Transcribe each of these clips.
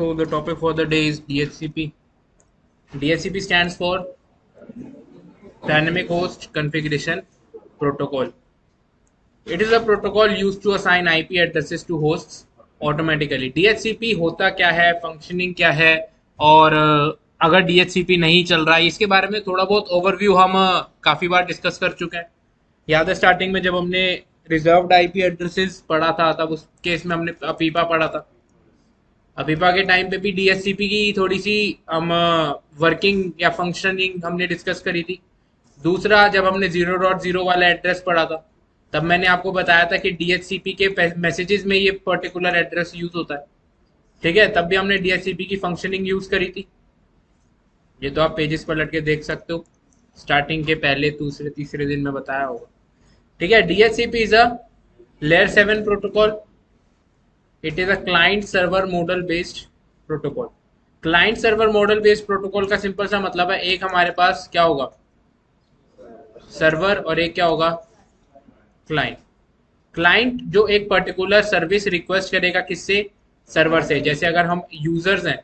So the topic for the day is DHCP. DHCP stands for Dynamic Host Configuration Protocol. It is a protocol used to assign IP addresses to hosts automatically. DHCP होता क्या है, functioning क्या है, और अगर DHCP नहीं चल रहा है, इसके बारे में थोड़ा बहुत ओवरव्यू हम काफी बार डिस्कस कर चुके हैं. याद है स्टार्टिंग में जब हमने रिजर्व्ड आईपी एड्रेसेस पढ़ा था, तब उस केस में हमने अपीपा पढ़ा था. अपीपा के टाइम पे भी डीएचसीपी की थोड़ी सी हम वर्किंग या फंक्शनिंग हमने डिस्कस करी थी. दूसरा, जब हमने 0.0 वाला एड्रेस पढ़ा था, तब मैंने आपको बताया था कि डीएचसीपी के मैसेजेस में ये पर्टिकुलर एड्रेस यूज होता है. ठीक है, तब भी हमने डीएचसीपी की फंक्शनिंग यूज करी थी. ये तो आप पेजेस पलट के देख सकते हो, स्टार्टिंग के पहले दूसरे तीसरे दिन में बताया होगा. ठीक है, DHCP is a layer 7 protocol. It is a client server model based protocol. Client server model based protocol का सिंपल सा मतलब है, एक हमारे पास क्या होगा, सर्वर, और एक क्या होगा, क्लाइंट. क्लाइंट जो एक पर्टिकुलर सर्विस रिक्वेस्ट करेगा, किससे, सर्वर से. जैसे अगर हम यूजर्स हैं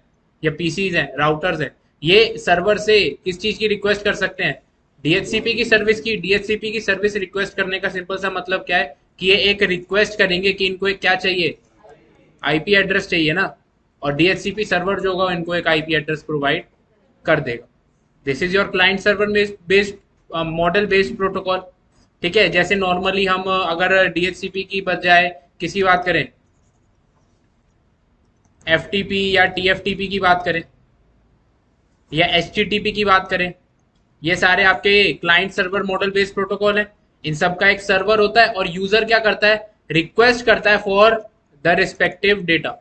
या पीसीज हैं, राउटर्स हैं, ये सर्वर से किस चीज की रिक्वेस्ट कर सकते हैं, डीएचसीपी की सर्विस की. डीएचसीपी की सर्विस रिक्वेस्ट करने का सिंपल सा मतलब क्या है कि ये एक रिक्वेस्ट करेंगे कि इनको एक क्या चाहिए, आईपी एड्रेस चाहिए ना, और डीएचसीपी सर्वर जो होगा इनको एक आईपी एड्रेस प्रोवाइड कर देगा. This is your client server based model based protocol. ठीक है, जैसे नॉर्मली हम अगर डीएचसीपी की बजाय किसी बात करें, एफटीपी या टीएफटीपी की बात करें या एचटीटीपी की बात करें, ये सारे आपके client server model based protocol है. इन सब का एक सर्वर होता है और यूजर क्या करता है, रिक्वेस्ट करता है for the respective data.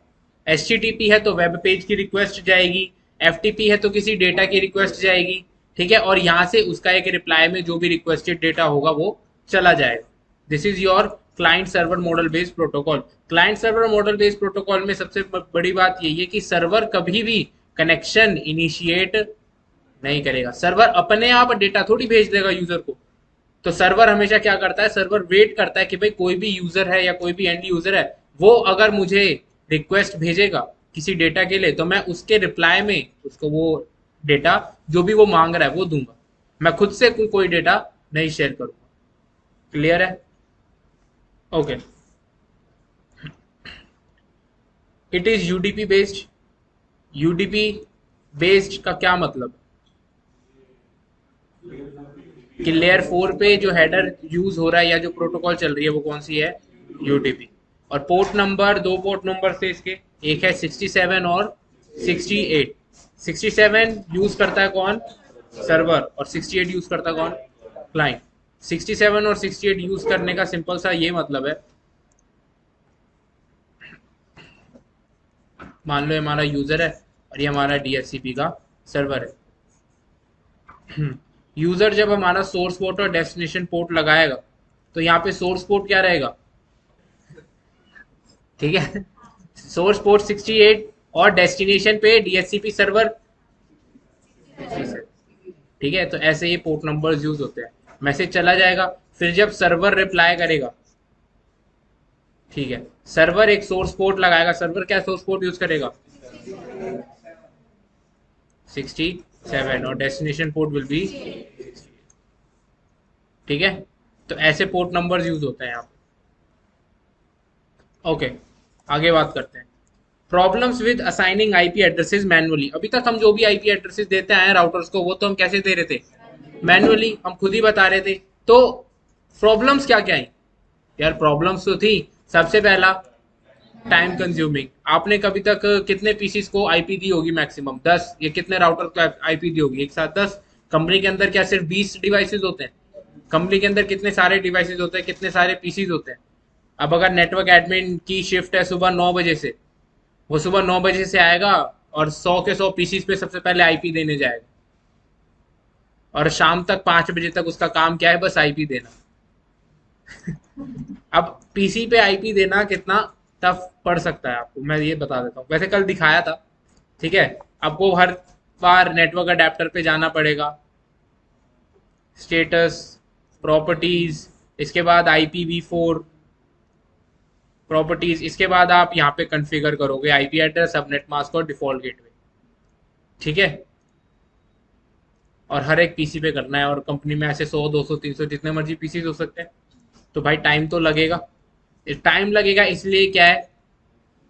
HTTP है तो वेब पेज की रिक्वेस्ट जाएगी, एफटीपी है तो किसी डेटा की रिक्वेस्ट जाएगी. ठीक है, और यहां से उसका एक रिप्लाई में जो भी रिक्वेस्टेड डेटा होगा वो चला जाएगा. This is your client server model based protocol. Client server model based protocol में सबसे बड़ी बात यही है कि सर्वर कभी भी कनेक्शन इनिशिएट नहीं करेगा. सर्वर अपने आप डेटा थोड़ी भेज देगा यूजर को. तो सर्वर हमेशा क्या करता है, सर्वर वेट करता है कि भाई कोई भी यूजर है या कोई भी एंड यूजर है, वो अगर मुझे रिक्वेस्ट भेजेगा किसी डेटा के लिए, तो मैं उसके रिप्लाई में उसको वो डेटा जो भी वो मांग रहा है वो दूंगा. मैं खुद से कोई डेटा नहीं शेयर करूंगा. क्लियर है? Okay. It is UDP based. UDP based का क्या मतलब, कि लेयर 4 पे जो हेडर यूज हो रहा है या जो प्रोटोकॉल चल रही है वो कौन सी है, यूडीपी. और पोर्ट नंबर, दो पोर्ट नंबर से इसके, एक है 67 और 68. 67 यूज करता है कौन, सर्वर, और 68 यूज करता है कौन, क्लाइंट. 67 और 68 यूज करने का सिंपल सा ये मतलब है, मान लो ये हमारा यूजर है और ये हमारा डीएचसीपी का सर्वर है. यूजर जब हमारा सोर्स पोर्ट और डेस्टिनेशन पोर्ट लगाएगा, तो यहाँ पे सोर्स पोर्ट क्या रहेगा, ठीक है, सोर्स पोर्ट 68 और डेस्टिनेशन पे डीएचसीपी सर्वर. ठीक है, तो ऐसे ये पोर्ट नंबर्स यूज होते हैं. मैसेज चला जाएगा, फिर जब सर्वर रिप्लाई करेगा, ठीक है, सर्वर एक सोर्स पोर्ट लगाएगा. सर्वर क्या सोर्स पोर्ट यूज करेगा, 67, और डेस्टिनेशन पोर्ट विल बी. ठीक है, तो ऐसे पोर्ट नंबर्स यूज होते हैं यहाँ पे. ओके, आगे बात करते हैं. Problems with assigning IP addresses manually. अभी तक हम जो भी आईपी एड्रेसेस देते आए राउटर्स को, वो तो हम कैसे दे रहे थे, मैनुअली. हम खुद ही बता रहे थे. तो प्रॉब्लम्स क्या क्या है यार, प्रॉब्लम्स तो थी. सबसे पहला, टाइम कंज्यूमिंग. आपने कभी तक कितने पीसीस को आईपी दी होगी, मैक्सिमम 10. ये कितने राउटर को आईपी दी होगी एक साथ, 10. कंपनी के अंदर क्या सिर्फ 20 डिवाइसेस होते हैं, कंपनी के अंदर कितने सारे डिवाइसेस होते हैं, कितने सारे पीसीस होते हैं. अब अगर नेटवर्क एडमिन की शिफ्ट है सुबह 9 बजे से, वो सुबह 9 बजे से आएगा और 100 के 100 पीसीस पे सबसे पहले आईपी देने जाएगा, और शाम तक 5 बजे तक उसका काम क्या है, बस आईपी देना. अब पीसी पे आईपी देना कितना टफ पड़ सकता है आपको, मैं ये बता देता हूँ. वैसे कल दिखाया था. ठीक है, आपको हर बार नेटवर्क अडेप्टर पे जाना पड़ेगा, स्टेटस, प्रॉपर्टीज, इसके बाद IPv4, प्रॉपर्टीज, इसके बाद आप यहाँ पे कॉन्फ़िगर करोगे आईपी एड्रेस, सबनेट मास्क और डिफॉल्ट गेटवे। ठीक है, और हर एक पीसी पे करना है, और कंपनी में ऐसे 100 200 300 जितने मर्जी पीसी हो सकते हैं। तो भाई टाइम तो लगेगा, टाइम लगेगा, इसलिए क्या है,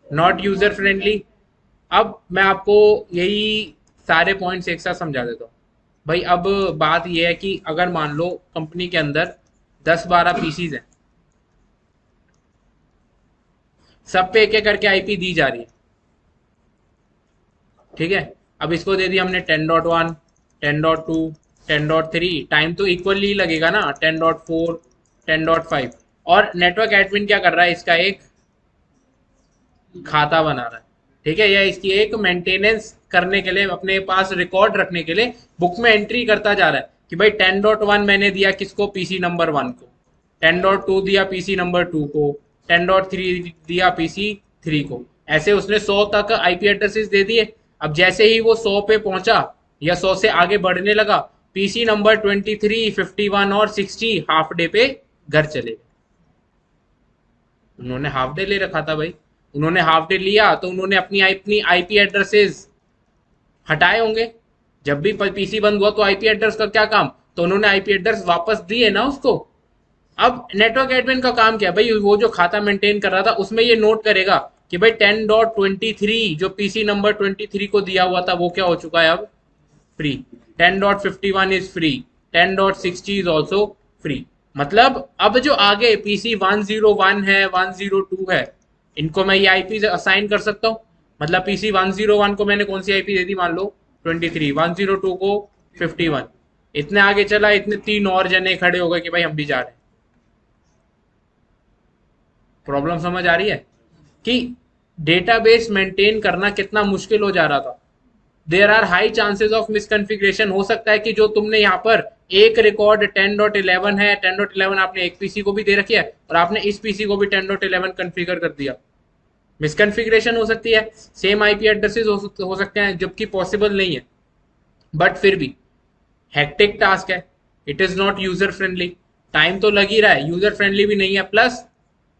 नॉट यूजर फ्रेंडली। अब मैं आपको यही सारे पॉइंट्स एक साथ समझा देता हूँ भाई। अब बात यह है कि अगर मान लो कंपनी के अंदर 10-12 पीसीज हैं, सब पे एक एक करके आईपी दी जा रही है। ठीक है, अब इसको दे दिया हमने 10.1, 10.2, 10.3, टाइम तो इक्वली लगेगा ना, 10.4, 10.5। और नेटवर्क एडमिन क्या कर रहा है, इसका एक खाता बना रहा है। ठीक है, या इसकी एक मेंटेनेंस करने के लिए, अपने पास रिकॉर्ड रखने के लिए बुक में एंट्री करता जा रहा है कि भाई 10.1 मैंने दिया किसको, पीसी नंबर 1 को, 10.2 दिया पीसी नंबर 2 को, 10.3 दिया पीसी 3 को। ऐसे उसने 100 तक आईपी एड्रेसेस दे दिए। अब जैसे ही वो 100 पे पहुंचा या 100 से आगे बढ़ने लगा, पीसी नंबर 23, 51 और 60 हाफ डे पे घर चले गए। उन्होंने हाफ डे ले रखा था भाई, उन्होंने हाफ डे लिया तो उन्होंने अपनी आईपी एड्रेसेस हटाए होंगे। जब भी पीसी बंद हुआ तो आईपी एड्रेस का क्या काम, तो उन्होंने आईपी एड्रेस वापस दिए ना उसको। अब नेटवर्क एडमिन का काम क्या है भाई, वो जो खाता मेंटेन कर रहा था उसमें ये नोट करेगा कि भाई 10.23 जो पीसी नंबर 23 को दिया हुआ था वो क्या हो चुका है अब, free. 10.51 is free, 10.60 is also free. मतलब अब जो आगे पीसी 101 है, 102 है, इनको मैं ये आईपी असाइन कर सकता हूँ। मतलब पीसी 101 को मैंने कौन सी आईपी दे दी, मान लो 23, 102 को 51। इतने आगे चला, इतने 3 और जने खड़े हो गए कि भाई हम भी जा रहे हैं। प्रॉब्लम समझ आ रही है कि डेटाबेस मेंटेन करना कितना मुश्किल हो जा रहा था। There are high chances of misconfiguration. हो सकता है कि जो तुमने यहाँ पर एक रिकॉर्ड 10.11 है, 10.11 आपने एक पीसी को भी दे रखी है और आपने इस पीसी को भी 10.11 कॉन्फ़िगर कर दिया। मिसकॉन्फ़िगरेशन हो सकती है, सेम आईपी एड्रेसेस हो सकते हैं, जबकि पॉसिबल नहीं है। बट फिर भी हेक्टिक टास्क है, it is not user friendly. Time तो लग ही रहा है, यूजर फ्रेंडली भी नहीं है, प्लस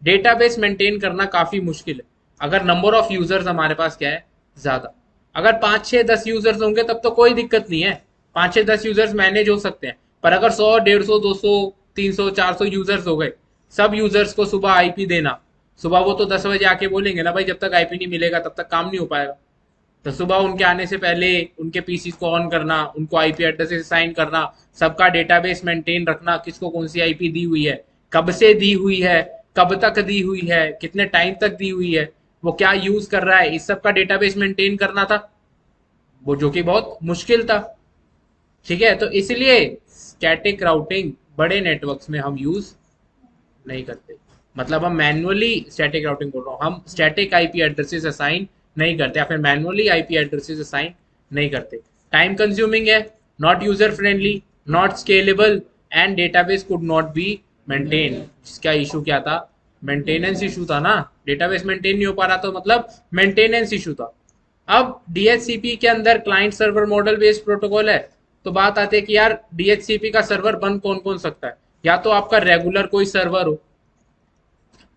डेटाबेस मेंटेन करना काफी मुश्किल है अगर नंबर ऑफ यूजर्स हमारे पास क्या है, ज्यादा। अगर 5-6-10 यूजर्स होंगे तब तो कोई दिक्कत नहीं है, 5-6-10 यूजर्स मैनेज हो सकते हैं। पर अगर 100, 150, 200, 300, 400 यूजर्स हो गए, सब यूजर्स को सुबह आईपी देना, सुबह वो तो 10 बजे आके बोलेंगे ना भाई जब तक आईपी नहीं मिलेगा तब तक काम नहीं हो पाएगा। तो सुबह उनके आने से पहले उनके पीसी को ऑन करना, उनको आईपी एड्रेस असाइन करना, सबका डेटाबेस मेंटेन रखना, किसको कौन सी आईपी दी हुई है, कब से दी हुई है, कब तक दी हुई है, कितने टाइम तक दी हुई है, वो क्या यूज कर रहा है, इस सब का डेटाबेस मेंटेन करना था, वो जो कि बहुत मुश्किल था। ठीक है, तो इसलिए स्टैटिक राउटिंग बड़े नेटवर्क्स में हम यूज नहीं करते। मतलब हम मैनुअली स्टैटिक राउटिंग बोल रहा हूँ, हम स्टैटिक आईपी एड्रेसेस असाइन नहीं करते, या फिर मैनुअली आईपी एड्रेसेस असाइन नहीं करते। टाइम कंज्यूमिंग है, not user friendly, not scalable, and database could not be maintain. इसका इशू क्या था, मेंटेनेंस इशू था ना, डेटाबेस मेंटेन नहीं हो पा रहा, तो मतलब मेंटेनेंस इशू था। अब डीएचसीपी के अंदर client server model based protocol है, तो बात आती है कि यार डीएचसीपी का सर्वर बन कौन कौन सकता है। या तो आपका रेगुलर कोई सर्वर हो,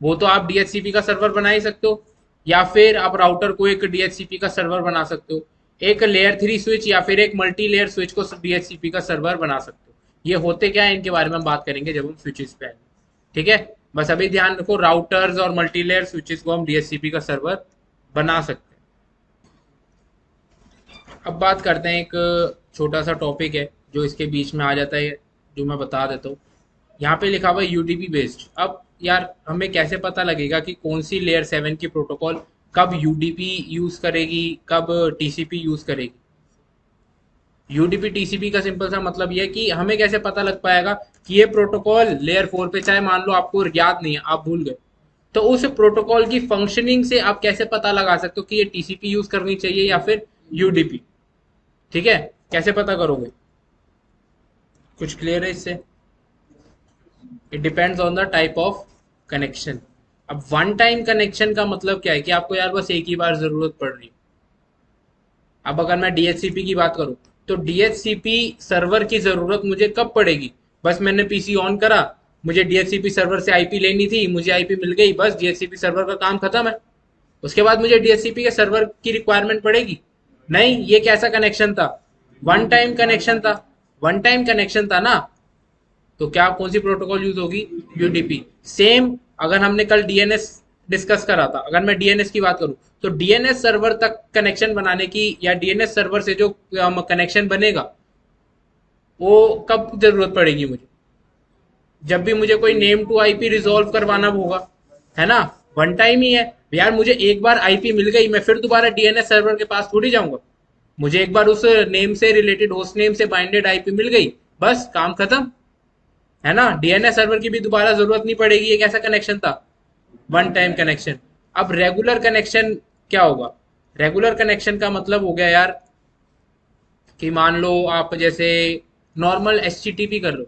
वो तो आप डीएचसीपी का सर्वर बना ही सकते हो, या फिर आप राउटर को एक डीएचसीपी का सर्वर बना सकते हो, एक लेयर 3 स्विच या फिर एक मल्टी लेयर स्विच को डीएचसीपी का सर्वर बना सकते हो। ये होते क्या है इनके बारे में हम बात करेंगे जब हम स्विचेस पे आएंगे। ठीक है, बस अभी ध्यान रखो, राउटर्स और मल्टी लेयर स्विचेस को हम डीएचसीपी का सर्वर बना सकते हैं। अब बात करते हैं, एक छोटा सा टॉपिक है जो इसके बीच में आ जाता है, जो मैं बता देता हूँ। यहाँ पे लिखा हुआ है यूडीपी बेस्ड। अब यार हमें कैसे पता लगेगा कि कौन सी लेयर 7 की प्रोटोकॉल कब यूडीपी यूज करेगी, कब टीसीपी यूज करेगी। यूडीपी टीसीपी का सिंपल सा मतलब ये है कि हमें कैसे पता लग पाएगा कि ये प्रोटोकॉल लेयर 4 पे, चाहे मान लो आपको याद नहीं है, आप भूल गए, तो उस प्रोटोकॉल की फंक्शनिंग से आप कैसे पता लगा सकते हो कि ये टीसीपी यूज करनी चाहिए या फिर यूडीपी। ठीक है, कैसे पता करोगे, कुछ क्लियर है इससे? It depends on the type of connection. अब वन टाइम कनेक्शन का मतलब क्या है कि आपको यार बस एक ही बार जरूरत पड़ रही है। अब अगर मैं डीएचसीपी की बात करूं, तो डीएचसीपी सर्वर की जरूरत मुझे कब पड़ेगी, बस मैंने पीसी ऑन करा, मुझे डीएचसीपी सर्वर से आईपी लेनी थी, मुझे आईपी मिल गई, बस डीएचसीपी सर्वर का काम खत्म है। उसके बाद मुझे डीएचसीपी के सर्वर की रिक्वायरमेंट पड़ेगी नहीं। ये कैसा कनेक्शन था? वन टाइम कनेक्शन था, वन टाइम कनेक्शन था ना। तो क्या कौन सी प्रोटोकॉल यूज होगी? यूडीपी। सेम अगर हमने कल डीएनएस डिस्कस करा था, अगर मैं डीएनएस की बात करूं तो डीएनएस सर्वर तक कनेक्शन बनाने की या डीएनएस सर्वर से जो कनेक्शन बनेगा वो कब जरूरत पड़ेगी मुझे? जब भी मुझे कोई नेम टू आईपी रिजॉल्व करवाना होगा, है ना। वन टाइम ही है यार, मुझे एक बार आईपी मिल गई, मैं फिर दोबारा डीएनएस सर्वर के पास थोड़ी जाऊंगा। मुझे एक बार उस नेम से रिलेटेड होस्ट नेम से बाइंडेड आईपी मिल गई, बस काम खत्म, है ना। डीएनएस सर्वर की भी दोबारा जरूरत नहीं पड़ेगी। ये कैसा कनेक्शन था? One time connection. अब रेगुलर कनेक्शन क्या होगा? रेगुलर कनेक्शन का मतलब हो गया यार कि मान लो आप जैसे नॉर्मल एचटीटीपी कर रहे हो,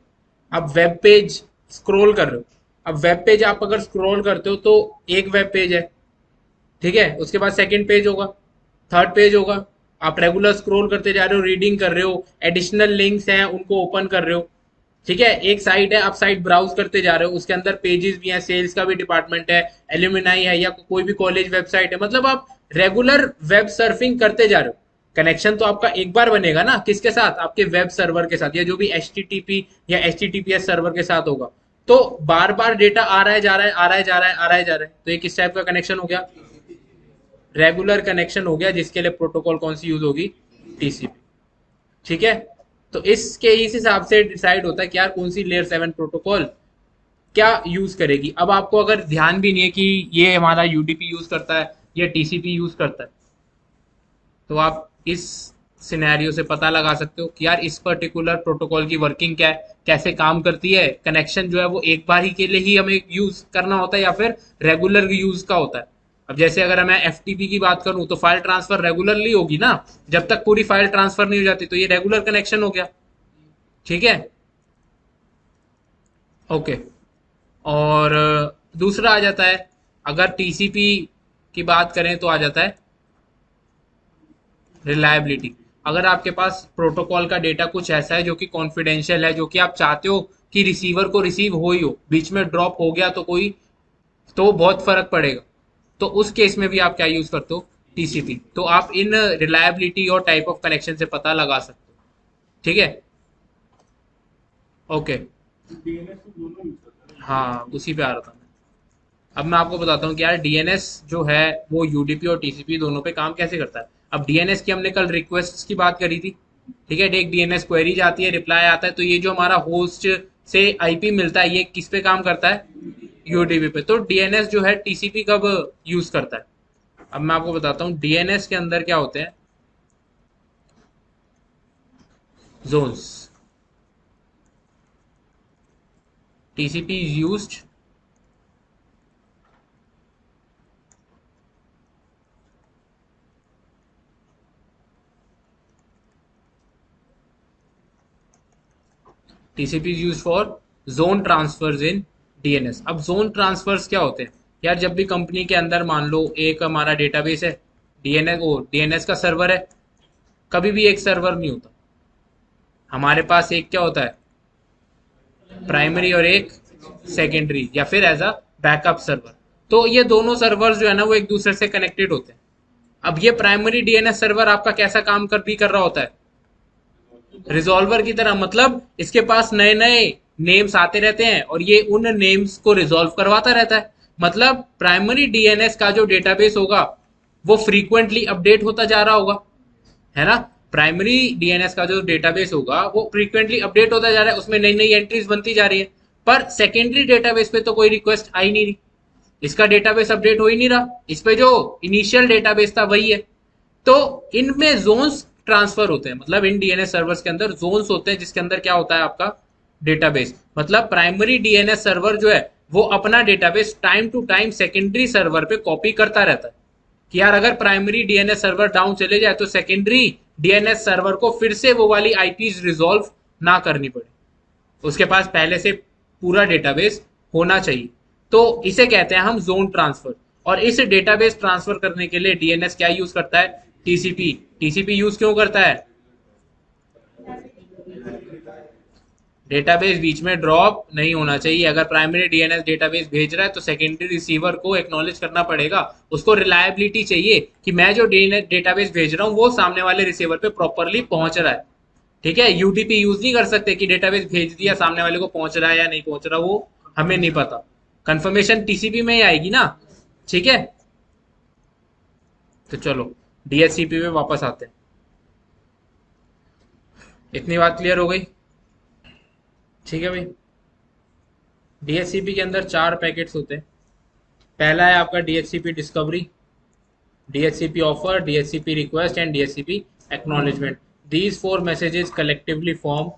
आप वेब पेज स्क्रॉल कर रहे हो। अब वेब पेज आप अगर स्क्रॉल करते हो तो एक वेब पेज है, ठीक है, उसके बाद सेकंड पेज होगा, थर्ड पेज होगा। आप रेगुलर स्क्रॉल करते जा रहे हो, रीडिंग कर रहे हो, एडिशनल लिंक्स हैं उनको ओपन कर रहे हो, ठीक है। एक साइट है, आप साइट ब्राउज करते जा रहे हो, उसके अंदर पेजेस भी हैं, सेल्स का भी डिपार्टमेंट है, एल्यूमिनाई है या कोई भी कॉलेज वेबसाइट है, मतलब आप रेगुलर वेब सर्फिंग करते जा रहे हो। कनेक्शन तो आपका एक बार बनेगा ना, किसके साथ? आपके वेब सर्वर के साथ, या जो भी एचटीटीपी या एचटीटीपीएस सर्वर के साथ होगा। तो बार बार डेटा आ रहा है जा रहा है, आ रहा है जा रहा है, आ रहा है जा रहा है, तो ये किस टाइप का कनेक्शन हो गया? रेगुलर कनेक्शन हो गया, जिसके लिए प्रोटोकॉल कौन सी यूज होगी? टीसीपी, ठीक है। तो इसके इस हिसाब से डिसाइड होता है कि यार कौन सी लेयर 7 प्रोटोकॉल क्या यूज करेगी। अब आपको अगर ध्यान भी नहीं है कि ये हमारा यूडीपी यूज करता है या टीसीपी यूज करता है, तो आप इस सिनेरियो से पता लगा सकते हो कि यार इस पर्टिकुलर प्रोटोकॉल की वर्किंग क्या है, कैसे काम करती है। कनेक्शन जो है वो एक बार ही के लिए ही हमें यूज करना होता है या फिर रेगुलर यूज का होता है। अब जैसे अगर मैं एफटीपी की बात करूं तो फाइल ट्रांसफर रेगुलरली होगी ना, जब तक पूरी फाइल ट्रांसफर नहीं हो जाती, तो ये रेगुलर कनेक्शन हो गया, ठीक है। ओके। और दूसरा आ जाता है, अगर टीसीपी की बात करें तो आ जाता है रिलायबिलिटी। अगर आपके पास प्रोटोकॉल का डेटा कुछ ऐसा है जो कि कॉन्फिडेंशियल है, जो कि आप चाहते हो कि रिसीवर को रिसीव हो ही हो, बीच में ड्रॉप हो गया तो कोई तो बहुत फर्क पड़ेगा, तो उस केस में भी आप क्या यूज करते हो? टीसीपी। तो आप इन रिलायबिलिटी और टाइप ऑफ कनेक्शन से पता लगा सकते हो, ठीक है। ओके, हाँ उसी पे आ रहा था मैं। अब मैं आपको बताता हूँ कि यार डीएनएस जो है वो यूडीपी और टीसीपी दोनों पे काम कैसे करता है। अब डीएनएस की हमने कल रिक्वेस्ट की बात करी थी, ठीक है। एक डीएनएस क्वेरी जाती है, रिप्लाई आता है, तो ये जो हमारा होस्ट से आईपी मिलता है, ये किस पे काम करता है? यूडीपी पे। तो डीएनएस जो है टीसीपी कब यूज करता है? अब मैं आपको बताता हूँ डीएनएस के अंदर क्या होते हैं, zones. TCP is used TCP is use for zone transfers in DNS. अब जोन ट्रांसफर्स क्या होते हैं यार? जब भी कंपनी के अंदर मान लो एक हमारा डेटाबेस है, डीएनएस वो डीएनएस का सर्वर है, कभी भी एक सर्वर नहीं होता हमारे पास। एक क्या होता है? प्राइमरी और एक सेकेंडरी, या फिर एज अ बैकअप सर्वर। तो ये दोनों सर्वर जो है ना वो एक दूसरे से कनेक्टेड होते हैं। अब ये प्राइमरी डीएनएस सर्वर आपका कैसा काम कर रहा होता है? रिजॉल्वर की तरह। मतलब इसके पास नए नए नेम्स आते रहते हैं और ये उन नेम्स को रिजॉल्व करवाता रहता है। मतलब प्राइमरी डीएनएस का जो डेटाबेस होगा वो फ्रीक्वेंटली अपडेट होता जा रहा होगा, है ना। प्राइमरी डीएनएस का जो डेटाबेस होगा वो फ्रीक्वेंटली अपडेट होता जा रहा है, उसमें नई नई एंट्रीज बनती जा रही है। पर सेकेंडरी डेटाबेस पे तो कोई रिक्वेस्ट आई नहीं रही, इसका डेटाबेस अपडेट हो ही नहीं रहा, इस पे जो इनिशियल डेटाबेस था वही है। तो इनमें जोन्स ट्रांसफर होते हैं, मतलब इन डीएनएस सर्वर्स के अंदर जोन्स होते हैं, जिसके अंदर क्या होता है आपका डेटाबेस। मतलब प्राइमरी डीएनएस सर्वर जो है वो अपना database time to time secondary server पे कॉपी करता रहता है कि यार अगर प्राइमरी डीएनएस सर्वर डाउन चले जाए तो सेकेंडरी डीएनएस सर्वर को फिर से वो वाली आईपीज रिजॉल्व ना करनी पड़े, उसके पास पहले से पूरा डेटाबेस होना चाहिए। तो इसे कहते हैं हम जोन ट्रांसफर। और इस डेटाबेस ट्रांसफर करने के लिए डीएनएस क्या यूज करता है? टीसीपी। टीसीपी यूज क्यों करता है? डेटाबेस बीच में ड्रॉप नहीं होना चाहिए। अगर प्राइमरी डीएनएस डेटाबेस भेज रहा है तो सेकेंडरी रिसीवर को एक्नॉलेज करना पड़ेगा। उसको रिलायबिलिटी चाहिए कि मैं जो डीएनएस डेटाबेस भेज रहा हूँ वो सामने वाले रिसीवर पे प्रॉपरली पहुंच रहा है। ठीक है, यूडीपी यूज नहीं कर सकते कि डेटाबेस भेज दिया, सामने वाले को पहुंच रहा है या नहीं पहुंच रहा वो हमें नहीं पता। कंफर्मेशन टीसीपी में ही आएगी ना। ठीक है, तो चलो डीएचसीपी पे वापस आते हैं। इतनी बात क्लियर हो गई? ठीक है भाई, डीएचसीपी के अंदर 4 पैकेट्स होते हैं। पहला है आपका DHCP discovery, DHCP offer, DHCP request and DHCP acknowledgement. These 4 messages collectively form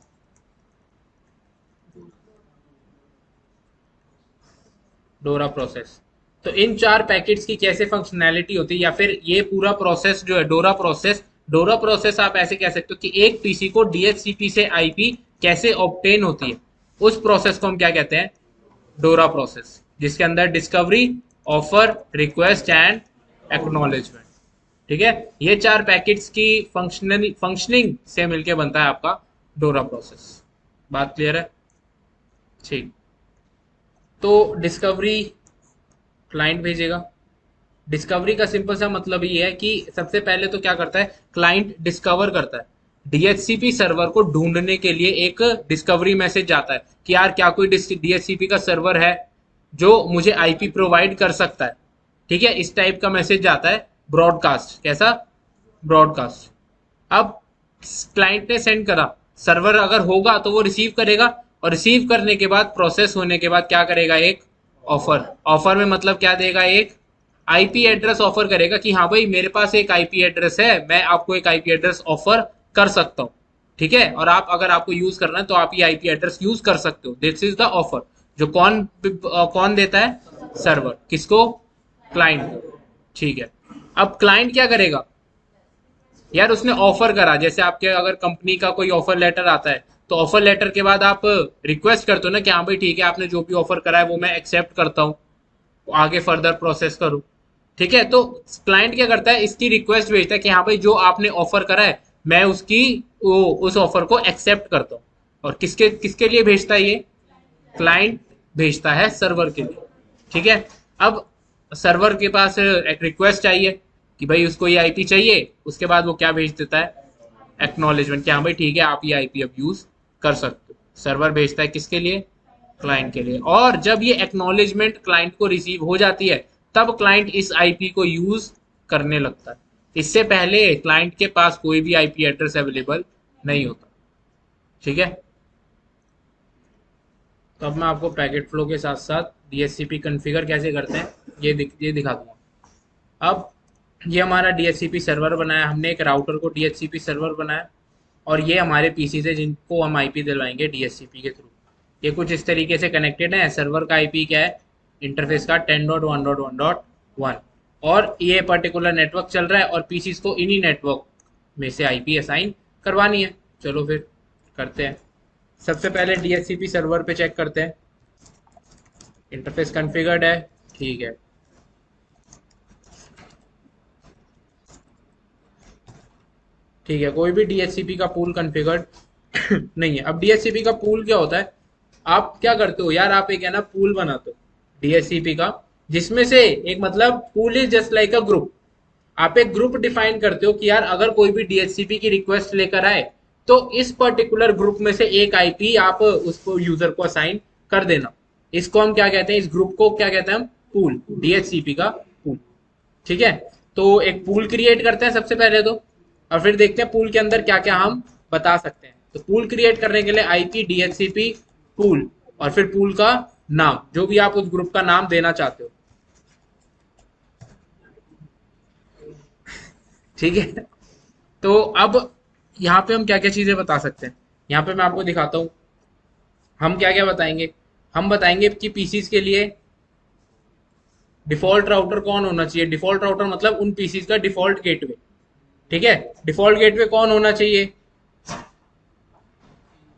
डोरा प्रोसेस। तो इन 4 पैकेट्स की कैसे फंक्शनैलिटी होती है, या फिर ये पूरा प्रोसेस जो है डोरा प्रोसेस आप ऐसे कह सकते हो कि एक पीसी को डीएचसीपी से आईपी कैसे ऑब्टेन होती है, उस प्रोसेस को हम क्या कहते हैं? डोरा प्रोसेस, जिसके अंदर discovery, offer, request and acknowledgement. ठीक है, ये 4 पैकेट्स की फंक्शनिंग से मिलके बनता है आपका डोरा प्रोसेस। बात क्लियर है? ठीक, तो डिस्कवरी क्लाइंट भेजेगा। डिस्कवरी का सिंपल सा मतलब ये है कि सबसे पहले तो क्या करता है, क्लाइंट डिस्कवर करता है। डीएचसीपी सर्वर को ढूंढने के लिए एक डिस्कवरी मैसेज जाता है कि यार क्या कोई डीएचसीपी का सर्वर है जो मुझे आईपी प्रोवाइड कर सकता है। ठीक है, इस टाइप का मैसेज जाता है। ब्रॉडकास्ट, कैसा? ब्रॉडकास्ट। अब क्लाइंट ने सेंड करा, सर्वर अगर होगा तो वो रिसीव करेगा, और रिसीव करने के बाद प्रोसेस होने के बाद क्या करेगा? एक ऑफर। ऑफर में मतलब क्या देगा? एक आईपी एड्रेस ऑफर करेगा कि हाँ भाई मेरे पास एक आईपी एड्रेस है, मैं आपको एक आईपी एड्रेस ऑफर कर सकता हूँ। ठीक है, और आप अगर आपको यूज करना है तो आप ये आईपी एड्रेस यूज कर सकते हो। This is the offer. जो कौन देता है? सर्वर। किसको? क्लाइंट। ठीक है, अब क्लाइंट क्या करेगा? यार उसने ऑफर करा, जैसे आपके अगर कंपनी का कोई ऑफर लेटर आता है तो ऑफर लेटर के बाद आप रिक्वेस्ट करते हो ना कि हाँ भाई ठीक है, आपने जो भी ऑफर करा है वो मैं एक्सेप्ट करता हूँ, आगे फर्दर प्रोसेस करूँ। ठीक है, तो क्लाइंट क्या करता है? इसकी रिक्वेस्ट भेजता है कि हाँ भाई जो आपने ऑफर करा है मैं उस ऑफर को एक्सेप्ट करता हूँ। और किसके किसके लिए भेजता है ये? क्लाइंट भेजता है सर्वर के लिए। ठीक है, अब सर्वर के पास एक रिक्वेस्ट चाहिए कि भाई उसको ये आईपी चाहिए, उसके बाद वो क्या भेज देता है? एक्नॉलेजमेंट कि हाँ भाई ठीक है आप ये आईपी अब यूज कर सकते हो। सर्वर भेजता है किसके लिए? क्लाइंट के लिए। और जब ये एक्नॉलेजमेंट क्लाइंट को रिसीव हो जाती है तब क्लाइंट इस आईपी को यूज करने लगता है। इससे पहले क्लाइंट के पास कोई भी आईपी एड्रेस अवेलेबल नहीं होता। ठीक है, तो अब मैं आपको पैकेट फ्लो के साथ साथ डीएचसीपी कॉन्फ़िगर कैसे करते हैं ये दिखा दूंगा। अब ये हमारा डीएचसीपी सर्वर बनाया हमने, एक राउटर को डीएचसीपी सर्वर बनाया, और ये हमारे पीसी से जिनको हम आईपी दिलवाएंगे डीएचसीपी के थ्रू। ये कुछ इस तरीके से कनेक्टेड है। सर्वर का आईपी क्या है? इंटरफेस का 10.1.1.1, और ये पर्टिकुलर नेटवर्क चल रहा है और पीसी को इन्हीं नेटवर्क में से आईपी असाइन करवानी है। चलो फिर करते हैं। सबसे पहले डीएचसीपी सर्वर पे चेक करते हैं। इंटरफेस कॉन्फ़िगर्ड है, ठीक है। ठीक है, कोई भी डीएचसीपी का पूल कॉन्फ़िगर्ड नहीं है। अब डीएचसीपी का पूल क्या होता है? आप क्या करते हो यार, आप एक है ना पूल बनाते हो डीएचसीपी का, जिसमें से एक मतलब pool is just like a group. आप एक ग्रुप डिफाइन करते हो कि यार अगर कोई भी डीएचसीपी की रिक्वेस्ट लेकर आए तो इस पर्टिकुलर ग्रुप में से एक आईपी आप उसको यूजर को असाइन कर देना। इसको हम क्या कहते हैं? इस ग्रुप को क्या कहते हैं हम? पूल, डीएचसीपी का पूल। ठीक है, तो एक पूल क्रिएट करते हैं सबसे पहले तो, और फिर देखते हैं पूल के अंदर क्या क्या हम बता सकते हैं। तो पूल क्रिएट करने के लिए आईपी डीएचसीपी पूल, और फिर पूल का नाम जो भी आप उस ग्रुप का नाम देना चाहते हो। ठीक है, तो अब यहाँ पे हम क्या क्या चीजें बता सकते हैं, यहाँ पे मैं आपको दिखाता हूँ। हम क्या क्या बताएंगे? हम बताएंगे कि पीसीज के लिए डिफॉल्ट राउटर कौन होना चाहिए। डिफॉल्ट राउटर मतलब उन पीसीज का डिफॉल्ट गेटवे। ठीक है, डिफॉल्ट गेटवे कौन होना चाहिए?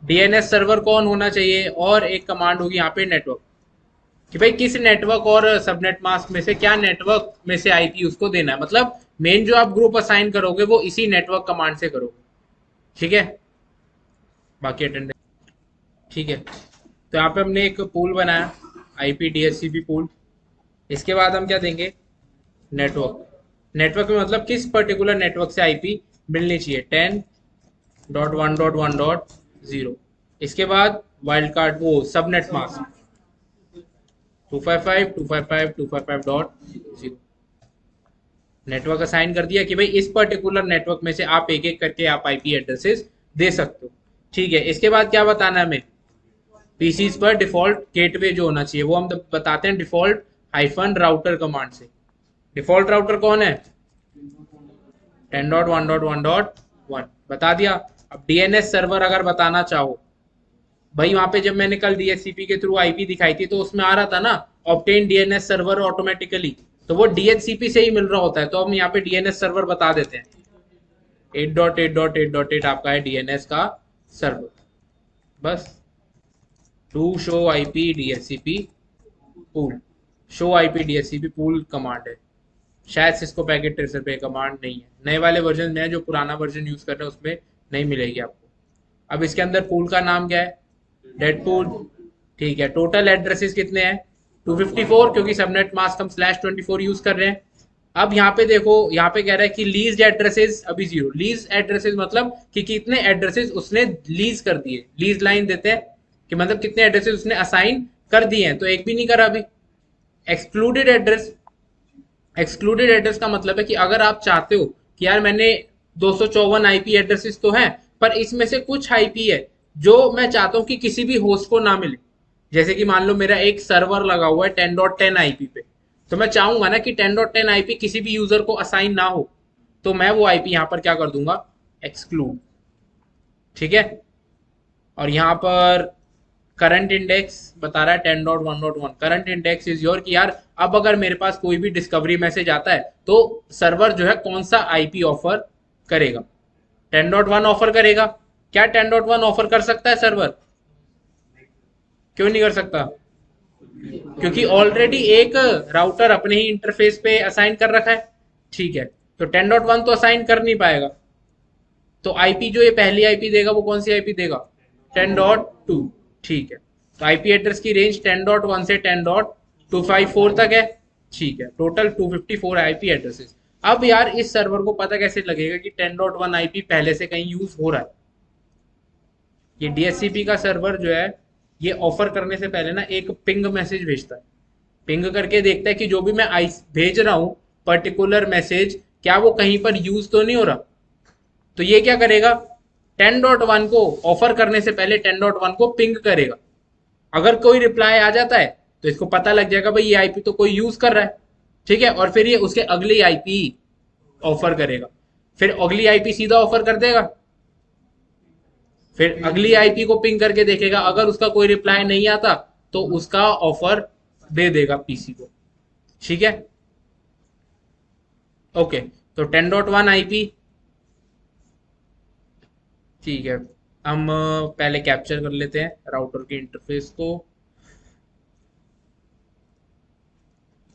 डीएनएस सर्वर कौन होना चाहिए? और एक कमांड होगी यहाँ पे नेटवर्क, कि भाई किस नेटवर्क और सबनेट मास्क में से क्या नेटवर्क में से आईपी उसको देना है। मतलब मेन जो आप ग्रुप असाइन करोगे वो इसी नेटवर्क कमांड से करोगे। ठीक है, बाकी अटेंडेंस ठीक है, तो यहाँ पे हमने एक पूल बनाया, आईपी डीएचसीपी पूल। इसके बाद हम क्या देंगे, नेटवर्क। नेटवर्क में मतलब किस पर्टिकुलर नेटवर्क से आईपी मिलनी चाहिए, 10.1.1.0। इसके बाद वाइल्ड कार्ड वो सबनेट मास्क 255.255.255.0। नेटवर्क असाइन कर दिया कि भाई इस पर्टिकुलर नेटवर्क में से आप एक एक करके आप आईपी एड्रेसेस दे सकते हो। ठीक है, इसके बाद क्या बताना है हमें, पीसीज पर डिफॉल्ट गेटवे जो होना चाहिए वो हम बताते हैं डिफॉल्ट हाइफन राउटर कमांड से। डिफॉल्ट राउटर कौन है, 10.1.1.1 बता दिया। अब डीएनएस सर्वर अगर बताना चाहो, भाई वहां पे जब मैंने कल डीएचसीपी के थ्रू आईपी दिखाई थी तो उसमें आ रहा था ना ऑब्टेन डीएनएस सर्वर ऑटोमेटिकली, तो वो डीएचसीपी से ही मिल रहा होता है। तो हम यहाँ पे डीएनएस सर्वर बता देते हैं, 8.8.8.8 आपका है डीएनएस का सर्वर। बस to show IP DHCP pool, show IP DHCP pool command है। शायद सिस्को पैकेट ट्रेसर पे कमांड नहीं है, नए वाले वर्जन में है, जो पुराना वर्जन यूज कर रहे हैं उसमें नहीं मिलेगी आपको। अब इसके अंदर पूल का नाम क्या है, डेड पूल। ठीक है, टोटल एड्रेसेस कितने हैं, 254, क्योंकि सबनेट मास्क हम /24 यूज कर रहे हैं। अब यहाँ पे देखो, यहाँ पे कह रहा है कि लीज एड्रेसेस अभी 0। लीज एड्रेसेस मतलब कि कितने एड्रेसेस उसने लीज कर दिए, लीज लाइन देते हैं कि मतलब कितने एड्रेसेस उसने असाइन कर दिए हैं, तो एक भी नहीं करा अभी। एक्सक्लूडेड एड्रेस, एक्सक्लूडेड एड्रेस का मतलब है कि अगर आप चाहते हो कि यार मैंने 254 आईपी एड्रेसेस तो हैं, पर इसमें से कुछ आईपी है जो मैं चाहता हूं कि किसी भी होस्ट को ना मिले। जैसे कि मान लो मेरा एक सर्वर लगा हुआ है 10.10 आईपी पे, तो मैं चाहूंगा ना कि 10.10 आईपी किसी भी यूजर को असाइन ना हो, तो मैं वो आईपी यहां पर क्या कर दूंगा, एक्सक्लूड। ठीक है, और यहां पर करंट इंडेक्स बता रहा है 10.1.1। करंट इंडेक्स इज योर, कि यार अब अगर मेरे पास कोई भी डिस्कवरी मैसेज आता है तो सर्वर जो है कौन सा आईपी ऑफर करेगा, 10.1 ऑफर करेगा। क्या 10.1 ऑफर कर सकता है सर्वर, क्यों नहीं कर सकता, क्योंकि ऑलरेडी एक राउटर अपने ही इंटरफेस पे असाइन कर रखा है। ठीक है, तो 10.1 तो असाइन कर नहीं पाएगा, तो आईपी जो ये पहली आईपी देगा वो कौन सी आईपी देगा, 10.2। ठीक है, तो आईपी एड्रेस की रेंज 10.1 से 10.254 तक है। ठीक है, टोटल 254 आईपी एड्रेसेस। अब यार इस सर्वर को पता कैसे लगेगा कि 10.1 आईपी पहले से कहीं यूज हो रहा है। ये डीएचसीपी का सर्वर जो है ये ऑफर करने से पहले ना एक पिंग मैसेज भेजता है, पिंग करके देखता है कि जो भी मैं भेज रहा हूं पर्टिकुलर मैसेज, क्या वो कहीं पर यूज तो नहीं हो रहा। तो ये क्या करेगा, 10.1 को ऑफर करने से पहले 10.1 को पिंग करेगा। अगर कोई रिप्लाई आ जाता है तो इसको पता लग जाएगा भाई ये आईपी तो कोई यूज कर रहा है। ठीक है, और फिर ये उसके अगली आईपी ऑफर करेगा, फिर अगली आईपी सीधा ऑफर कर देगा, फिर अगली आईपी को पिंग करके देखेगा, अगर उसका कोई रिप्लाई नहीं आता तो उसका ऑफर दे देगा पीसी को। ठीक है, ओके, तो 10.1 आईपी। ठीक है, हम पहले कैप्चर कर लेते हैं राउटर के इंटरफेस को,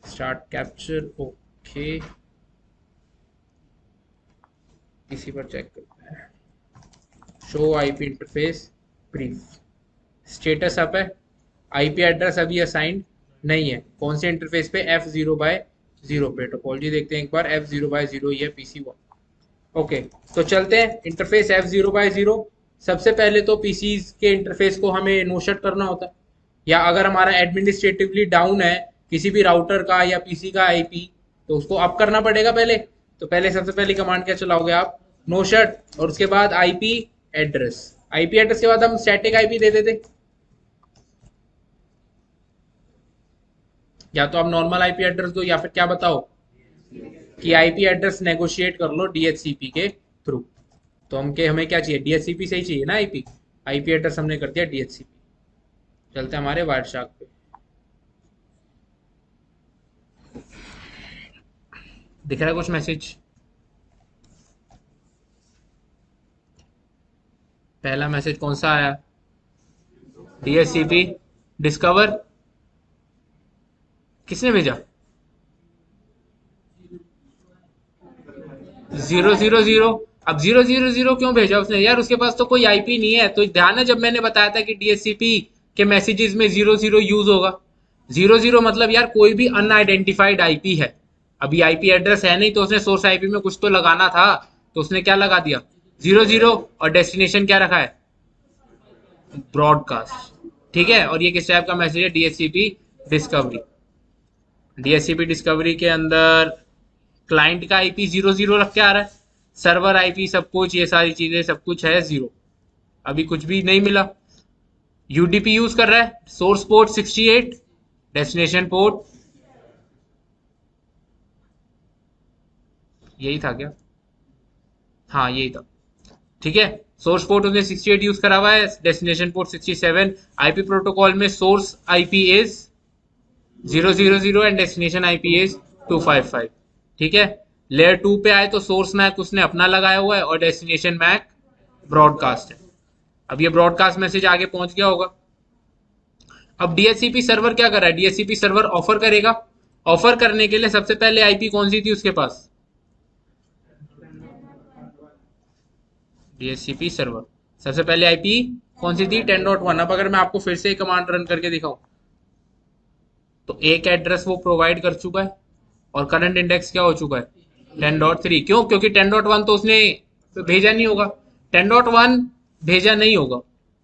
स्टार्ट कैप्चर। ओके, इसी पर चेक करते हैं, show IP interface brief, status up है, आईपी एड्रेस अभी असाइंड नहीं है, कौन से इंटरफेस पे, F0/0 पे। टोपोलॉजी देखते हैं एक बार, F0/0 ही है PC1। ओके, तो चलते हैं इंटरफेस F0/0। सबसे पहले तो पीसी के इंटरफेस को हमें नो शट करना होता है, या अगर हमारा एडमिनिस्ट्रेटिवली डाउन है किसी भी राउटर का या पीसी का आईपी तो उसको अप करना पड़ेगा पहले। तो पहले सबसे पहली कमांड क्या चलाओगे आप, नो शट, और उसके बाद आईपी एड्रेस। आईपी एड्रेस के बाद हम स्टैटिक आईपी दे देते, या तो आप नॉर्मल आईपी एड्रेस दो या फिर क्या बताओ कि आईपी एड्रेस नेगोशिएट कर लो डीएचसीपी के थ्रू। तो हमें क्या चाहिए, डीएचसीपी से ही चाहिए ना आईपी, आईपी एड्रेस हमने कर दिया डीएचसीपी। चलते हैं हमारे वायरशार्क पे, दिख रहा है कुछ मैसेज। पहला मैसेज कौन सा आया, डीएचसीपी डिस्कवर, किसने भेजा, 000। अब 000 क्यों भेजा उसने यार, उसके पास तो कोई आईपी नहीं है। तो ध्यान है जब मैंने बताया था कि डीएचसीपी के मैसेजेस में 00 यूज होगा। 00 मतलब यार कोई भी अनआइडेंटिफाइड आईपी है। अभी आईपी एड्रेस है नहीं तो उसने सोर्स आईपी में कुछ तो लगाना था, तो उसने क्या लगा दिया 00, और डेस्टिनेशन क्या रखा है ब्रॉडकास्ट। ठीक है, और ये किस टाइप का मैसेज है डीएचसीपी डिस्कवरी। डीएचसीपी डिस्कवरी के अंदर क्लाइंट का आईपी 00 रख के आ रहा है, सर्वर आईपी सब कुछ, ये सारी चीजें सब कुछ है 0। अभी कुछ भी नहीं मिला। यूडीपी यूज कर रहा है, सोर्स पोर्ट 68, डेस्टिनेशन पोर्ट यही था क्या, हाँ यही था। ठीक है, सोर्स पोर्ट उसने 68 यूज करा हुआ है, डेस्टिनेशन पोर्ट 67। आईपी प्रोटोकॉल में source IP is 000 and destination IP is 255। ठीक है, लेयर 2 पे आए तो सोर्स मैक उसने अपना लगाया हुआ है और डेस्टिनेशन मैक ब्रॉडकास्ट है। अब ये ब्रॉडकास्ट मैसेज आगे पहुंच गया होगा। अब डीएचसीपी सर्वर क्या कर रहा है, डीएचसीपी सर्वर ऑफर करेगा। ऑफर करने के लिए सबसे पहले आईपी कौन सी थी उसके पास, डीएचसीपी सर्वर सबसे पहले आईपी कौन सी थी 10.1। अब अगर मैं आपको फिर से कमांड रन करके दिखाऊं तो एक एड्रेस वो प्रोवाइड कर चुका है और करंट इंडेक्स क्या हो चुका है 10.3। क्यों, क्योंकि 10.1 तो उसने भेजा नहीं होगा, 10.1 भेजा नहीं होगा।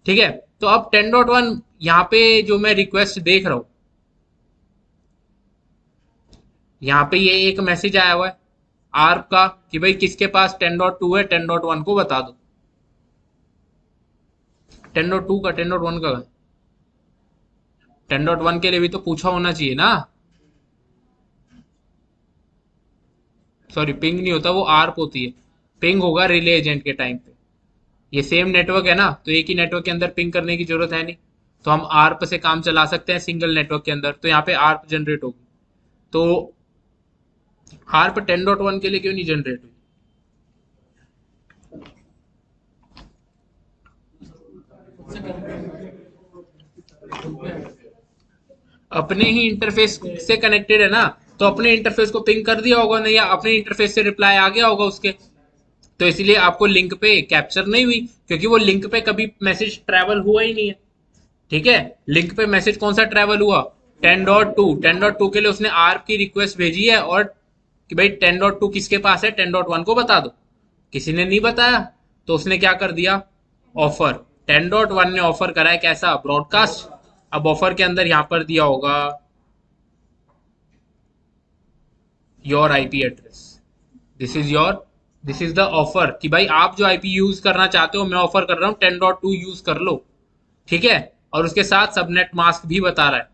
ठीक है, तो अब 10.1 यहाँ पे जो मैं रिक्वेस्ट देख रहा हूं, यहाँ पे ये एक मैसेज आया हुआ है आर्प का कि भाई किसके पास 10.2 है 10.1 को बता दो। 10.2 का 10.1 का 10.1 के लिए भी तो पूछा होना चाहिए ना। सॉरी, पिंग नहीं होता, वो आर्प होती है। पिंग होगा रिले एजेंट के टाइम पे। ये सेम नेटवर्क है ना, तो एक ही नेटवर्क के अंदर पिंग करने की जरूरत है नहीं, तो हम आर्प से काम चला सकते हैं सिंगल नेटवर्क के अंदर। तो यहाँ पे आर्प जनरेट होगी, तो आर्प 10.1 के लिए क्यों नहीं जनरेट हुई। अपने ही इंटरफेस से कनेक्टेड है ना, तो अपने इंटरफेस को पिंग कर दिया होगा नहीं, या अपने इंटरफेस से रिप्लाई आ गया होगा उसके। तो इसलिए आपको लिंक पे कैप्चर नहीं हुई, क्योंकि वो लिंक पे कभी मैसेज ट्रैवल हुआ ही नहीं है। ठीक है, लिंक पे मैसेज कौन सा ट्रैवल हुआ 10.2। 10.2 के लिए उसने आर्प की रिक्वेस्ट भेजी है और कि भाई 10.2 किसके पास है 10.1 को बता दो। किसी ने नहीं बताया तो उसने क्या कर दिया ऑफर। 10.1 ने ऑफर करा है कैसा ब्रॉडकास्ट। अब ऑफर के अंदर यहां पर दिया होगा your IP address, this is the offer कि भाई आप जो आईपी यूज करना चाहते हो मैं ऑफर कर रहा हूं 10.2 यूज कर लो। ठीक है, और उसके साथ सबनेट मास्क भी बता रहा है,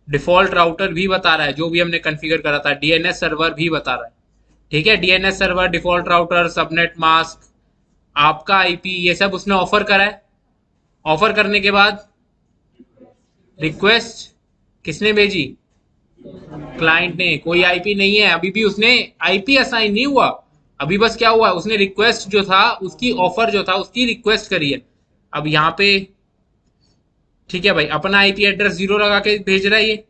डिफॉल्ट राउटर भी बता रहा है, जो भी हमने कॉन्फ़िगर करा था, डीएनएस सर्वर भी बता रहा है। ठीक है, DNS server, default router, subnet mask, आपका आईपी, ये सब उसने ऑफर करा है। ऑफर करने के बाद रिक्वेस्ट किसने भेजी, क्लाइंट ने। कोई आईपी नहीं है, अभी भी उसने आईपी असाइन नहीं हुआ, अभी बस क्या हुआ उसने रिक्वेस्ट जो था उसकी ऑफर जो था उसकी रिक्वेस्ट करी है। अब यहाँ पे ठीक है भाई, अपना आईपी एड्रेस 0 लगा के भेज रहा है ये,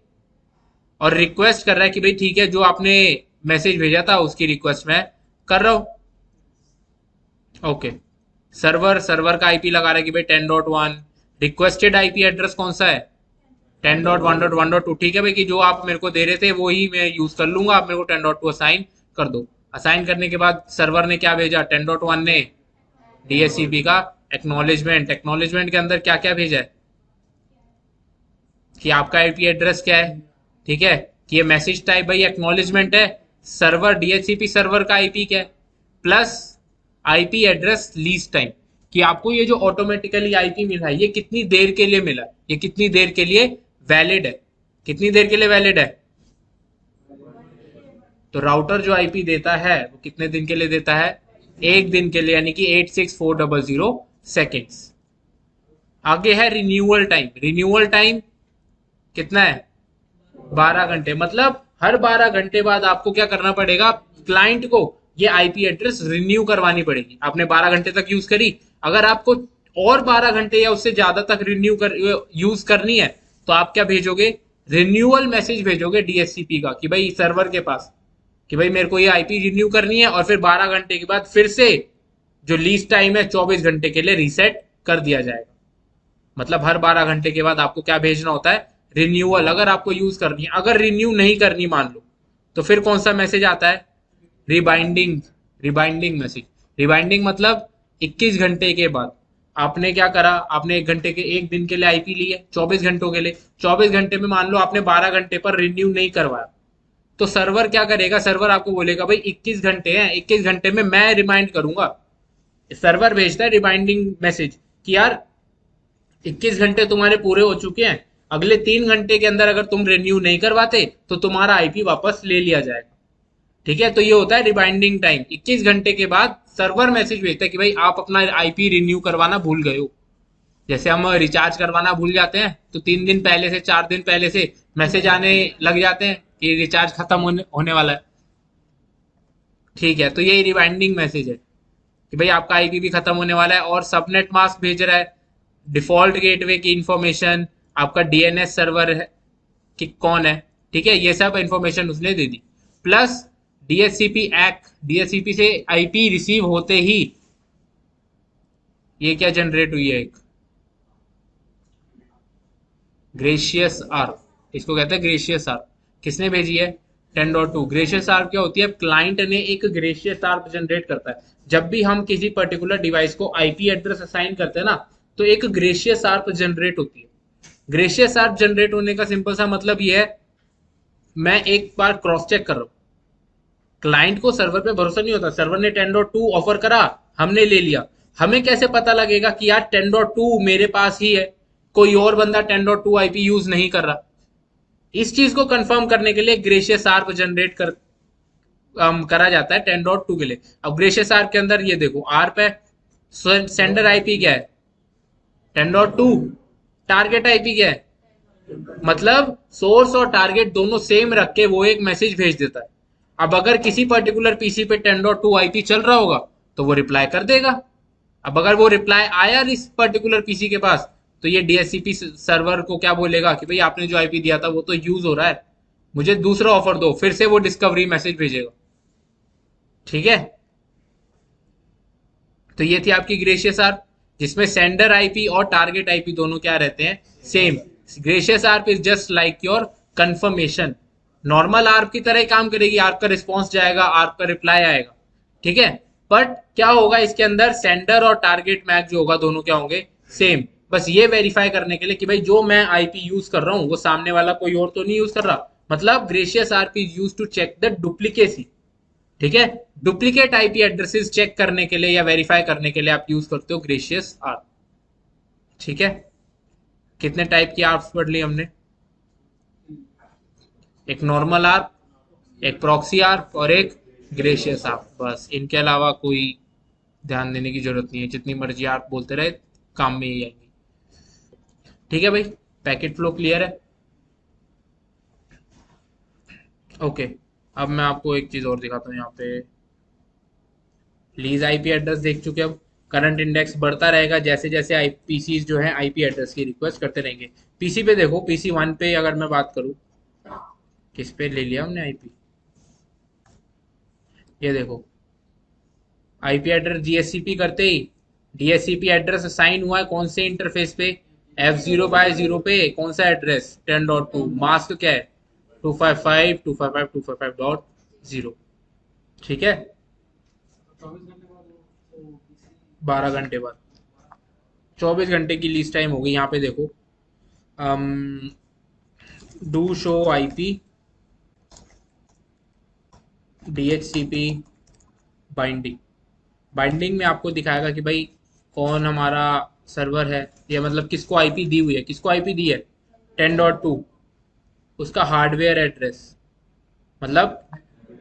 और रिक्वेस्ट कर रहा है कि भाई ठीक है जो आपने मैसेज भेजा था उसकी रिक्वेस्ट मैं कर रहा हूं। ओके, सर्वर का आईपी लगा रहा है कि भाई 10.1। रिक्वेस्टेड आईपी एड्रेस कौन सा है 10.1.1.2। ठीक है भाई, कि जो आप मेरे को दे रहे थे वो ही मैं यूज कर लूंगा, आप मेरे को 10.2 असाइन कर दो। असाइन करने के बाद सर्वर ने क्या भेजा 10.1 ने डीएचसीपी का एक्नॉलेजमेंट। एक्नॉलेजमेंट के अंदर क्या क्या भेजा है कि आपका आईपी एड्रेस क्या है। ठीक है, कि ये मैसेज टाइप भाई एक्नॉलेजमेंट है, सर्वर डीएचसीपी सर्वर का आईपी क्या है, plus IP address lease time, कि आपको ये जो ऑटोमेटिकली आईपी मिला है ये कितनी देर के लिए मिला, ये कितनी देर के लिए वैलिड है, कितनी देर के लिए वैलिड है। तो राउटर जो आईपी देता है वो कितने दिन के लिए देता है, एक दिन के लिए, यानी कि 86400 सेकेंड्स। आगे है रिन्यूअल टाइम। रिन्यूअल टाइम कितना है 12 घंटे। मतलब हर 12 घंटे बाद आपको क्या करना पड़ेगा, क्लाइंट को ये आईपी एड्रेस रिन्यू करवानी पड़ेगी। आपने 12 घंटे तक यूज करी, अगर आपको और 12 घंटे या उससे ज्यादा तक यूज करनी है तो आप क्या भेजोगे, रिन्यूअल मैसेज भेजोगे डीएचसीपी का कि भाई सर्वर के पास कि भाई मेरे को ये आईपी रिन्यू करनी है, और फिर 12 घंटे के बाद फिर से जो लीज टाइम है 24 घंटे के लिए रीसेट कर दिया जाएगा। मतलब हर 12 घंटे के बाद आपको क्या भेजना होता है, रिन्यूअल, अगर आपको यूज करनी है। अगर रिन्यू नहीं करनी मान लो, तो फिर कौन सा मैसेज आता है, रिबाइंडिंग, रिबाइंडिंग मैसेज। रिबाइंडिंग मतलब 21 घंटे के बाद आपने क्या करा, आपने 1 घंटे के, 1 दिन के लिए आईपी ली है 24 घंटों के लिए, 24 घंटे में मान लो आपने 12 घंटे पर रिन्यू नहीं करवाया, तो सर्वर क्या करेगा, सर्वर आपको बोलेगा भाई 21 घंटे हैं, 21 घंटे में मैं रिमाइंड करूंगा। सर्वर भेजता है रिमाइंडिंग मैसेज कि यार 21 घंटे तुम्हारे पूरे हो चुके हैं, अगले 3 घंटे के अंदर अगर तुम रिन्यू नहीं करवाते तो तुम्हारा आईपी वापस ले लिया जाएगा। ठीक है, तो ये होता है रिबाइंडिंग टाइम। 21 घंटे के बाद सर्वर मैसेज भेजता है कि भाई आप अपना आईपी रिन्यू करवाना भूल गए हो। जैसे हम रिचार्ज करवाना भूल जाते हैं तो 3 दिन पहले से, 4 दिन पहले से मैसेज आने लग जाते हैं कि रिचार्ज खत्म होने वाला है। ठीक है, तो यही रिमाइंडिंग मैसेज है कि भाई आपका आईपी भी खत्म होने वाला है, और सबनेट मास्क भेज रहा है, डिफॉल्ट गेटवे की इंफॉर्मेशन, आपका डीएनएस सर्वर है कि कौन है। ठीक है, ये सब इंफॉर्मेशन उसने दे दी। प्लस डीएचसीपी एक्ट, डीएचसीपी से आईपी रिसीव होते ही ये क्या जनरेट हुई है, एक ग्रेशियस आर, इसको कहते हैं ग्रेशियस आर। किसने भेजी है, 10.2। ग्रेशियस आर क्या होती है, क्लाइंट ने एक ग्रेशियस आर जनरेट करता है। जब भी हम किसी पर्टिकुलर डिवाइस को आईपी एड्रेस असाइन करते हैं ना, तो एक ग्रेशियस आर जनरेट होती है। ग्रेशियस आर जनरेट होने का सिंपल सा मतलब ये है, मैं एक बार क्रॉस चेक कर रहा हूं। क्लाइंट को सर्वर पे भरोसा नहीं होता, सर्वर ने 10.2 ऑफर करा, हमने ले लिया, हमें कैसे पता लगेगा कि यार 10.2 मेरे पास ही है, कोई और बंदा 10.2 आईपी यूज नहीं कर रहा। इस चीज को कंफर्म करने के लिए ग्रेशियस आर्प जनरेट करा जाता है 10.2 के लिए। अब ग्रेशियस आर्प के अंदर ये देखो, आर्प है, सेंडर आईपी क्या है 10.2, टारगेट आईपी क्या है, मतलब सोर्स और टारगेट दोनों सेम रख के वो एक मैसेज भेज देता है। अब अगर किसी पर्टिकुलर पीसी पे 10.2 आईपी चल रहा होगा तो वो रिप्लाई कर देगा। अब अगर वो रिप्लाई आया इस पर्टिकुलर पीसी के पास, तो ये डीएचसीपी सर्वर को क्या बोलेगा कि भाई आपने जो आईपी दिया था वो तो यूज हो रहा है, मुझे दूसरा ऑफर दो, फिर से वो डिस्कवरी मैसेज भेजेगा। ठीक है, तो ये थी आपकी ग्रेशियस आर्प, जिसमें सेंडर आईपी और टारगेट आईपी दोनों क्या रहते हैं, same. Gratuitous ARP is just like your confirmation, normal ARP की तरह ही काम करेगी, आर्प का रिस्पॉन्स जाएगा, आर्प का रिप्लाई आएगा। ठीक है, बट क्या होगा इसके अंदर, सेंडर और टारगेट मैच जो होगा दोनों क्या होंगे, सेम। बस ये वेरीफाई करने के लिए कि भाई जो मैं आईपी यूज कर रहा हूं वो सामने वाला कोई और तो नहीं यूज कर रहा, मतलब gratuitous ARP is use to check the duplicacy. ठीक है, डुप्लीकेट आईपी एड्रेसेस चेक करने के लिए या वेरीफाई करने के लिए आप यूज करते हो ग्रेशियस आर्प। ठीक है, कितने टाइप की आर्प्स पढ़ ली हमने, एक नॉर्मल आर्प, एक प्रॉक्सी आर्प और एक ग्रेशियस आर्प। बस इनके अलावा कोई ध्यान देने की जरूरत नहीं है, जितनी मर्जी आर्प बोलते रहे काम में ही आएंगी। ठीक है भाई, पैकेट फ्लो क्लियर है। ओके, अब मैं आपको एक चीज और दिखाता हूँ। यहाँ पे लीज आईपी एड्रेस देख चुके, अब करंट इंडेक्स बढ़ता रहेगा जैसे जैसे आईपीसी जो है आईपी एड्रेस की रिक्वेस्ट करते रहेंगे। पीसी पे देखो, पीसी 1 पे अगर मैं बात करूँ, किस पे ले लिया हमने आईपी, ये देखो आईपी एड्रेस डीएचसीपी करते ही डीएचसीपी एड्रेस असाइन हुआ है कौन से इंटरफेस पे, F0/0 पे, कौन सा एड्रेस 10.2, मास्क क्या है 255.255.255.0। ठीक है, 12 घंटे बाद, 24 घंटे की लीज टाइम होगी। यहाँ पे देखो, do show IP DHCP binding, binding में आपको दिखाएगा कि भाई कौन हमारा सर्वर है, ये मतलब किसको आईपी दी हुई है, किसको आईपी दी है 10.2, उसका हार्डवेयर एड्रेस, मतलब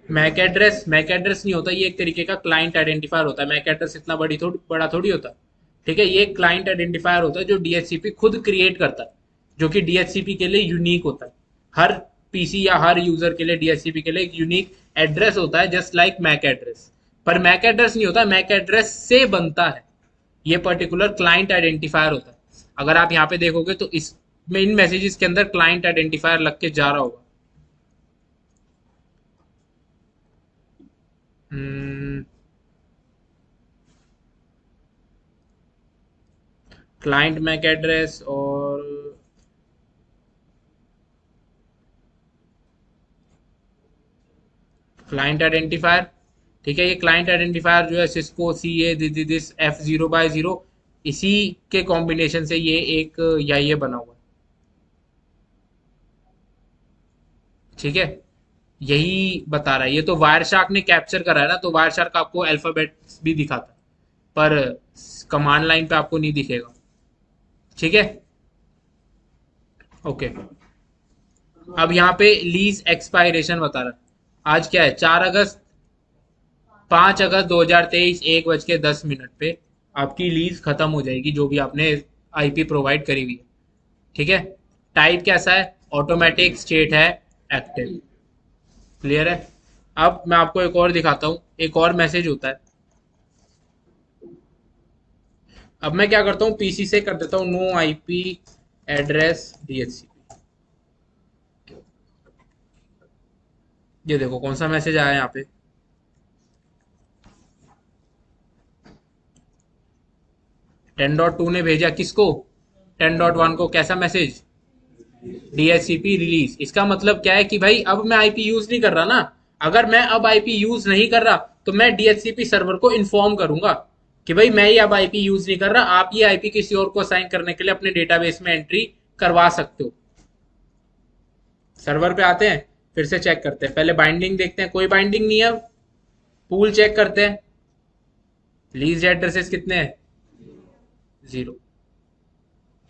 मैक एड्रेस, मैक एड्रेस नहीं होता, ये एक तरीके का क्लाइंट आइडेंटिफायर होता है। मैक एड्रेस इतना बड़ा थोड़ी होता। ठीक है, ये क्लाइंट आइडेंटिफायर होता है जो डीएचसीपी खुद क्रिएट करता है, जो कि डीएचसीपी के लिए यूनिक होता है। हर पीसी या हर यूजर के लिए डीएचसीपी के लिए एक यूनिक एड्रेस होता है, जस्ट लाइक मैक एड्रेस। पर मैक एड्रेस नहीं होता, मैक एड्रेस से बनता है ये पर्टिकुलर क्लाइंट आइडेंटिफायर होता है। अगर आप यहाँ पे देखोगे तो इसमें इन मैसेजेस के अंदर क्लाइंट आइडेंटिफायर लग के जा रहा होगा। क्लाइंट मैक एड्रेस और क्लाइंट आइडेंटिफायर। ठीक है, ये क्लाइंट आइडेंटिफायर जो है Cisco C A this F0/0, इसी के कॉम्बिनेशन से ये एक या ये बना हुआ है। ठीक है, यही बता रहा है। ये तो वायर शार्क ने कैप्चर करा है ना, तो वायर शार्क आपको अल्फाबेट्स भी दिखाता है, पर कमांड लाइन पे आपको नहीं दिखेगा। ठीक है, ओके। अब यहाँ पे लीज एक्सपायरेशन बता रहा है। आज क्या है, 4 अगस्त, 5 अगस्त 2023, 1:10 पे आपकी लीज खत्म हो जाएगी, जो भी आपने आईपी प्रोवाइड करी हुई है। ठीक है, टाइप कैसा है, ऑटोमेटिक, स्टेट है एक्टिव। क्लियर है। अब मैं आपको एक और दिखाता हूँ, एक और मैसेज होता है। अब मैं क्या करता हूँ, पीसी से कर देता हूँ नो आईपी एड्रेस डीएचसीपी। ये देखो कौन सा मैसेज आया यहाँ पे, 10.2 ने भेजा किसको, 10.1 को। कैसा मैसेज, डीएचसीपी रिलीज। इसका मतलब क्या है कि भाई अब मैं आईपी यूज नहीं कर रहा ना। अगर मैं अब आईपी यूज नहीं कर रहा तो मैं डीएचसीपी सर्वर को इन्फॉर्म करूंगा कि भाई मैं ये अब आईपी यूज नहीं कर रहा, आप ये आईपी किसी और को असाइन करने के लिए अपने डेटाबेस में एंट्री करवा सकते हो। सर्वर पे आते हैं, फिर से चेक करते हैं, पहले बाइंडिंग देखते हैं, कोई बाइंडिंग नहीं है। अब पूल चेक करते हैं, लीज एड्रेसेस कितने हैं, 0।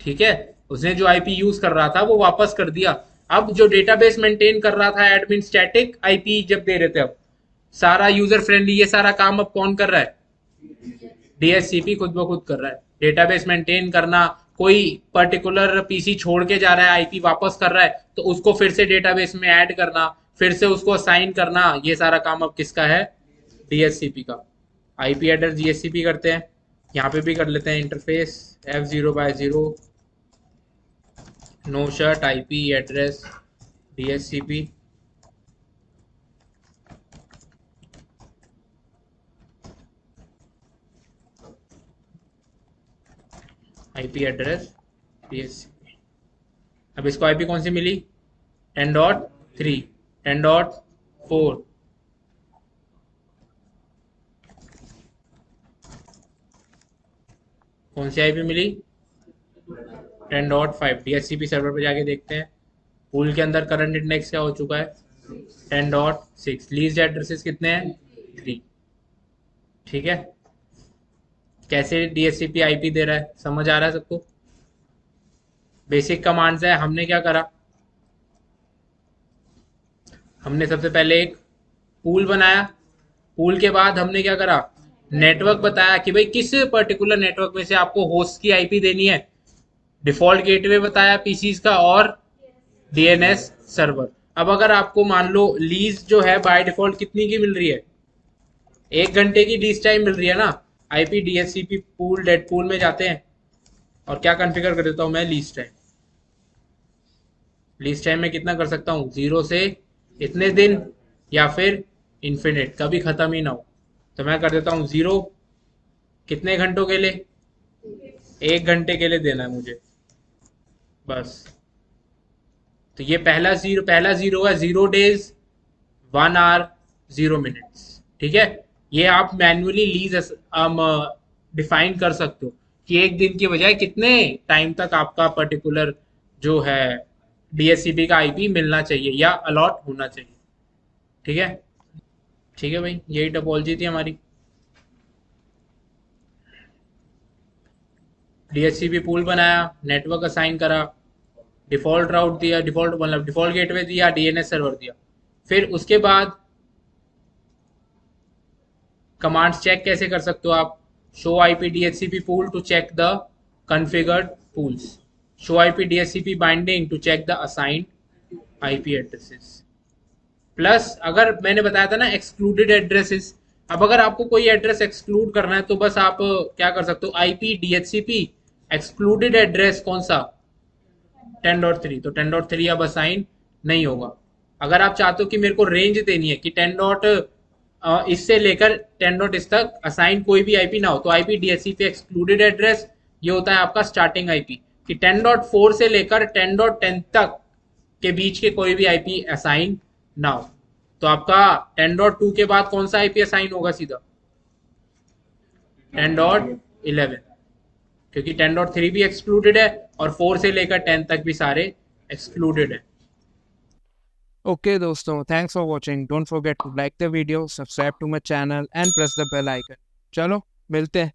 ठीक है, उसने जो आईपी यूज कर रहा था वो वापस कर दिया। अब जो डेटाबेस मेंटेन कर रहा था एडमिन, स्टैटिक आईपी जब दे रहे थे, अब सारा यूजर फ्रेंडली ये सारा काम अब कौन कर रहा है, डीएचसीपी खुद ब खुद कर रहा है। डेटाबेस मेंटेन करना, कोई पर्टिकुलर पीसी छोड़ के जा रहा है, आईपी वापस कर रहा है, तो उसको फिर से डेटाबेस में ऐड करना, फिर से उसको असाइन करना, ये सारा काम अब किसका है, डीएचसीपी का। आईपी एड्रेस डीएचसीपी करते हैं, यहाँ पे भी कर लेते हैं interface F0/0 no shut IP address DHCP. IP address DHCP. अब इसको आईपी कौन सी मिली, 10.3, 10.4। कौन सी आईपी मिली, 10.5। डीएचसीपी सर्वर पे जाके देखते हैं, पूल के अंदर करंट इंडेक्स क्या हो चुका है, 10.6। लीज एड्रेसेस कितने हैं, 3। ठीक है, कैसे डीएचसीपी आईपी दे रहा है, समझ आ रहा है सबको। बेसिक कमांड्स है, हमने क्या करा, हमने सबसे पहले एक पूल बनाया। पूल के बाद हमने क्या करा, नेटवर्क बताया कि भाई किस पर्टिकुलर नेटवर्क में से आपको होस्ट की आईपी देनी है। डिफॉल्ट गेटवे बताया पीसीज का, और डीएनएस सर्वर। अब अगर आपको मान लो लीज जो है बाय डिफॉल्ट कितनी की मिल रही है, 1 घंटे की लीज टाइम मिल रही है ना। IP DHCP pool dead pool में जाते हैं और क्या कॉन्फ़िगर कर देता हूं मैं, लीज टाइम। लीज टाइम में कितना कर सकता हूँ, 0 से इतने दिन, या फिर इन्फिनिट, कभी खत्म ही ना हो। तो मैं कर देता हूँ 0, कितने घंटों के लिए, 1 घंटे के लिए देना है मुझे बस। तो ये पहला जीरो है, 0 days 1 hour 0 minutes। ठीक है, ये आप मैन्युअली लीज डिफाइन कर सकते हो कि 1 दिन की बजाय कितने टाइम तक आपका पर्टिकुलर जो है डीएचसीपी का आईपी मिलना चाहिए या अलॉट होना चाहिए। ठीक है, ठीक है भाई, यही टोपोलॉजी थी हमारी। डीएचसीपी पूल बनाया, नेटवर्क असाइन करा, डिफॉल्ट राउट दिया, डिफॉल्ट मतलब डिफॉल्ट गेटवे दिया, डीएनएस सर्वर दिया। फिर उसके बाद कमांड्स चेक कैसे कर सकते हो आप, show IP DHCP pool to check the configured pools, show IP DHCP binding to check the assigned IP addresses. Plus अगर मैंने बताया था ना एक्सक्लूडेड एड्रेसेस, अब अगर आपको कोई एड्रेस एक्सक्लूड करना है तो बस आप क्या कर सकते हो, आईपी डीएचसीपी एक्सक्लूडेड एड्रेस कौन सा, 10.3। तो 10.3 अब असाइन नहीं होगा। अगर आप चाहते हो कि मेरे को रेंज देनी है कि 10. इससे लेकर 10 डॉट इस तक असाइन कोई भी आईपी ना हो, तो आईपी डीएचसीपी एक्सक्लूडेड एड्रेस ये होता है आपका स्टार्टिंग आईपी, कि 10.4 से लेकर 10.10 तक के बीच के कोई भी आईपी असाइन ना हो। तो आपका 10.2 के बाद कौन सा आईपी असाइन होगा? सीधा 10.11, क्योंकि 10.3 भी एक्सक्लूडेड है और 4 से लेकर 10 तक भी सारे एक्सक्लूडेड है। Okay दोस्तों, thanks for watching. Don't forget to like the video, subscribe to my channel and press the bell icon. चलो मिलते हैं।